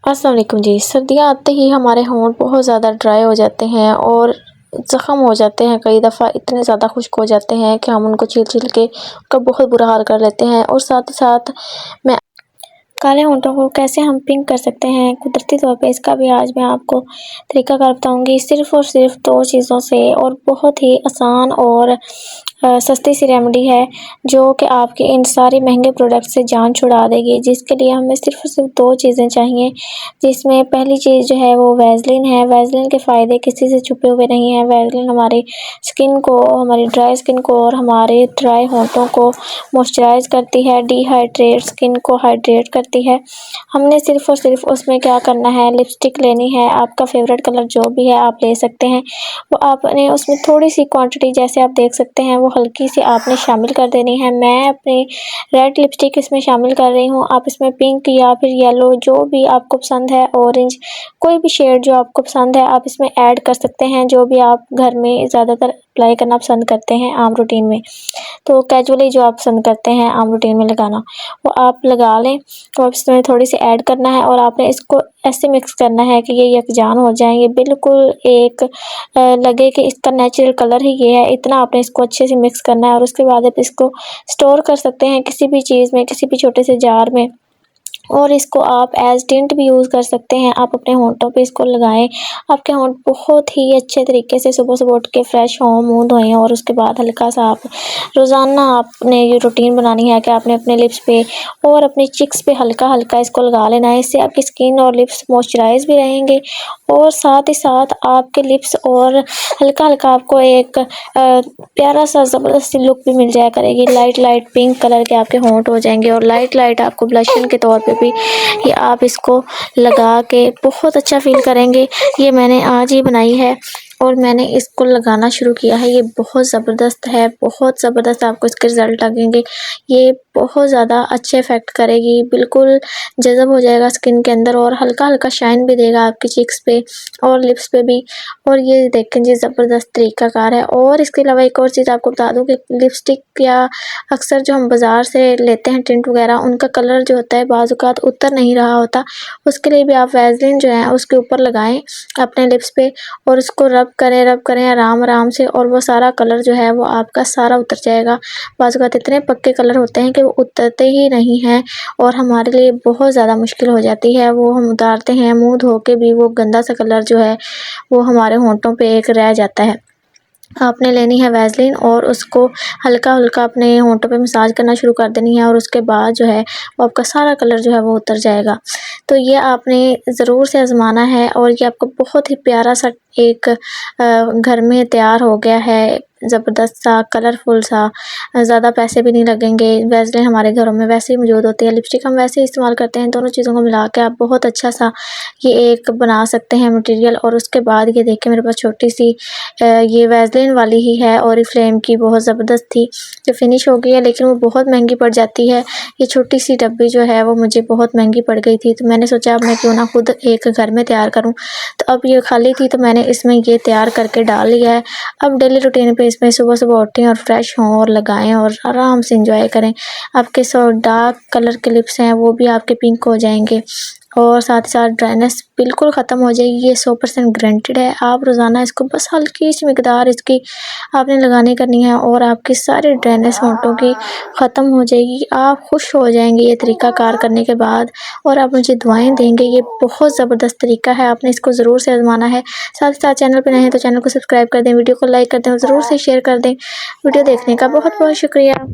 अस्सलाम वालेकुम जी। सर्दियाँ आते ही हमारे होंठ बहुत ज़्यादा ड्राई हो जाते हैं और ज़ख़्म हो जाते हैं। कई दफ़ा इतने ज़्यादा खुश्क हो जाते हैं कि हम उनको छील-छील के उनका बहुत बुरा हाल कर लेते हैं। और साथ ही साथ मैं काले होंठों को कैसे हम पिंक कर सकते हैं कुदरती तौर पे, इसका भी आज मैं आपको तरीक़ाकार बताऊँगी। सिर्फ़ और सिर्फ़ 2 चीज़ों से, और बहुत ही आसान और सस्ती सी रेमेडी है जो कि आपके इन सारे महंगे प्रोडक्ट से जान छुड़ा देगी। जिसके लिए हमें सिर्फ़ और सिर्फ़ 2 चीज़ें चाहिए, जिसमें पहली चीज़ जो है वो वैसलीन है। वैसलीन के फ़ायदे किसी से छुपे हुए नहीं हैं। वैसलीन हमारी स्किन को, हमारी ड्राई स्किन को और हमारे ड्राई होंठों को मॉइस्चराइज़ करती है, डिहाइड्रेट स्किन को हाइड्रेट करती है। हमने सिर्फ़ और सिर्फ़ उसमें क्या करना है, लिपस्टिक लेनी है। आपका फ़ेवरेट कलर जो भी है आप ले सकते हैं। वो आपने उसमें थोड़ी-सी क्वांटिटी, जैसे आप देख सकते हैं, वो हल्की सी आपने शामिल कर देनी है। मैं अपनी रेड लिपस्टिक इसमें शामिल कर रही हूँ। आप इसमें पिंक या फिर येलो जो भी आपको पसंद है, ऑरेंज, कोई भी शेड जो आपको पसंद है आप इसमें ऐड कर सकते हैं। जो भी आप घर में ज़्यादातर अप्लाई करना पसंद करते हैं आम रूटीन में, तो कैजुअली जो आप पसंद करते हैं आम रूटीन में लगाना, वो आप लगा लें। तो अब इसमें थोड़ी-सी ऐड करना है और आपने इसको ऐसे मिक्स करना है कि ये यकजान हो जाएँ। ये बिल्कुल एक लगे कि इसका नेचुरल कलर ही ये है, इतना आपने इसको अच्छे से मिक्स करना है। और उसके बाद आप इसको स्टोर कर सकते हैं किसी भी चीज़ में, किसी भी छोटे से जार में, और इसको आप एज़ टिंट भी यूज़ कर सकते हैं। आप अपने होंठों पे इसको लगाएँ, आपके होंठ बहुत ही अच्छे तरीके से सुबह-सुबह उठ के फ्रेश हों, मुँह धोएँ, और उसके बाद हल्का-सा आप रोज़ाना आपने ये रूटीन बनानी है कि आपने अपने लिप्स पे और अपनी चिक्स पे हल्का-हल्का इसको लगा लेना है। इससे आपकी स्किन और लिप्स मॉइस्चराइज़ भी रहेंगे, और साथ ही साथ आपके लिप्स और हल्का-हल्का आपको एक प्यारा-सा ज़बरदस्त लुक भी मिल जाया करेगी। लाइट पिंक कलर के आपके होंठ हो जाएँगे, और लाइट आपको ब्लशन के तौर पे भी ये आप इसको लगा के बहुत अच्छा फ़ील करेंगे। ये मैंने आज ही बनाई है और मैंने इसको लगाना शुरू किया है। ये बहुत ज़बरदस्त है, बहुत ज़बरदस्त आपको इसके रिज़ल्ट लगेंगे। ये बहुत ज़्यादा अच्छे इफ़ेक्ट करेगी, बिल्कुल जज़ब हो जाएगा स्किन के अंदर, और हल्का-हल्का शाइन भी देगा आपकी चिक्स पे और लिप्स पे भी। और ये देखें जी, ज़बरदस्त तरीक़ाकार है। और इसके अलावा एक और चीज़ आपको बता दूँ कि लिपस्टिक या अक्सर जो हम बाज़ार से लेते हैं टिंट वगैरह, उनका कलर जो होता है बाज़ औक़ात उतर नहीं रहा होता। उसके लिए भी आप वैसलीन जो है उसके ऊपर लगाएँ अपने लिप्स पे, और उसको रब करें आराम-आराम से, और वो सारा कलर जो है वो आपका सारा उतर जाएगा। बाज़ औक़ात इतने पक्के कलर होते हैं कि वो उतरते ही नहीं हैं, और हमारे लिए बहुत ज़्यादा मुश्किल हो जाती है। वो हम उतारते हैं, मुँह धो के भी वो गंदा सा कलर जो है वो हमारे होंठों पे एक रह जाता है। आपने लेनी है वैसलीन, और उसको हल्का-हल्का अपने होंठों पे मसाज करना शुरू कर देनी है, और उसके बाद जो है वो आपका सारा कलर जो है वो उतर जाएगा। तो ये आपने ज़रूर से आज़माना है, और ये आपको बहुत ही प्यारा-सा एक घर में तैयार हो गया है, ज़बरदस्त सा, कलरफुल सा। ज़्यादा पैसे भी नहीं लगेंगे। वैसलीन हमारे घरों में वैसे ही मौजूद होती है, लिपस्टिक हम वैसे ही इस्तेमाल करते हैं। दोनों चीज़ों को मिला के आप बहुत अच्छा सा ये एक बना सकते हैं मटीरियल। और उसके बाद ये देखिए, मेरे पास छोटी-सी ये वैसलीन वाली ही है, ओरिफ्लेम की, बहुत ज़बरदस्त थी, जो फिनिश हो गई है, लेकिन वो बहुत महंगी पड़ जाती है। ये छोटी-सी डब्बी जो है वो मुझे बहुत महंगी पड़ गई थी, तो मैंने सोचा अब मैं क्यों ना खुद एक घर में तैयार करूँ। तो अब ये खाली थी तो मैंने इसमें ये तैयार करके डाल लिया है। अब डेली रूटीन पे इसमें सुबह-सुबह उठें और फ्रेश हों और लगाएँ और आराम से एंजॉय करें। आपके डार्क कलर के लिप्स हैं वो भी आपके पिंक हो जाएँगे, और साथ ही साथ ड्राइनेस बिल्कुल ख़त्म हो जाएगी। ये 100% गारंटेड है। आप रोज़ाना इसको बस हल्की सी मिकदार इसकी आपने लगानी करनी है, और आपकी सारी ड्राइनेस होंठों की ख़त्म हो जाएगी। आप खुश हो जाएंगे ये तरीक़ाकार करने के बाद, और आप मुझे दुआएं देंगे। ये बहुत ज़बरदस्त तरीका है, आपने इसको ज़रूर से आज़माना है। साथ ही साथ चैनल पर नए हैं तो चैनल को सब्सक्राइब कर दें, वीडियो को लाइक कर दें और ज़रूर से शेयर कर दें। वीडियो देखने का बहुत बहुत शुक्रिया।